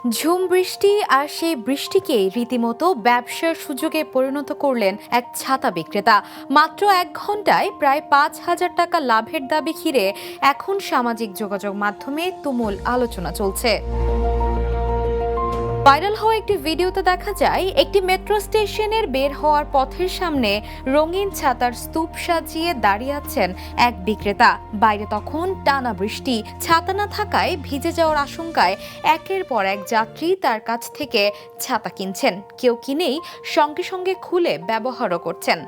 ঝুম বৃষ্টি আর সেই বৃষ্টিকেই রীতিমতো ব্যবসার সুযোগে পরিণত করলেন এক ছাতা বিক্রেতা। মাত্র 1 ঘন্টায় প্রায় 5,000 টাকা লাভের দাবি ঘিরে এখন সামাজিক যোগাযোগ মাধ্যমে তুমুল আলোচনা চলছে। ভাইরাল হওয়া একটি ভিডিওতে দেখা যায় একটি মেট্রো স্টেশনের বের হওয়ার পথের সামনে রঙিন ছাতার স্তূপ সাজিয়ে দাঁড়িয়ে আছেন এক বিক্রেতা। বাইরে তখন টানা বৃষ্টি, ছাতা না থাকায় ভিজে যাওয়ার আশঙ্কায় একের পর এক যাত্রী তার কাছ থেকে ছাতা কিনছেন। কেউ কিনেই সঙ্গে সঙ্গে খুলে ব্যবহারও করছেন।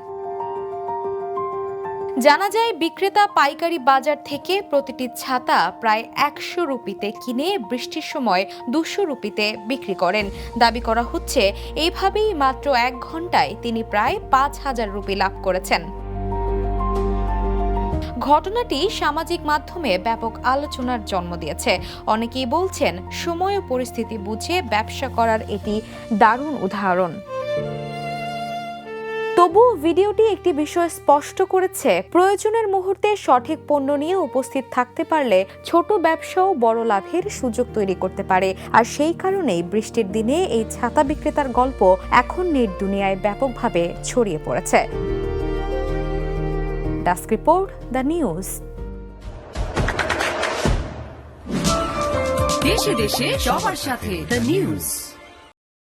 জানা যায় বিক্রেতা পাইকারি বাজার থেকে প্রতিটি ছাতা প্রায় 100 রুপিতে কিনে বৃষ্টির সময় 200 রুপিতে বিক্রি করেন। দাবি করা হচ্ছে এইভাবেই মাত্র 1 ঘন্টায় তিনি প্রায় 5,000 রুপি লাভ করেছেন। ঘটনাটি সামাজিক মাধ্যমে ব্যাপক আলোচনার জন্ম দিয়েছে। অনেকেই বলছেন সময় ও পরিস্থিতি বুঝে ব্যবসা করার এটি দারুণ উদাহরণ। তবু ভিডিওটি একটি বিষয় স্পষ্ট করেছে, প্রয়োজনের মুহূর্তে সঠিক পণ্য নিয়ে উপস্থিত থাকতে পারলে ছোট ব্যবসাও বড় লাভের সুযোগ তৈরি করতে পারে। আর সেই কারণেই বৃষ্টির দিনে এই ছাতা বিক্রেতার গল্প এখন নেট দুনিয়ায় ব্যাপকভাবে ছড়িয়ে পড়েছে। Desk report, the news. দেশে দেশে সবার সাথে দ্য নিউজ।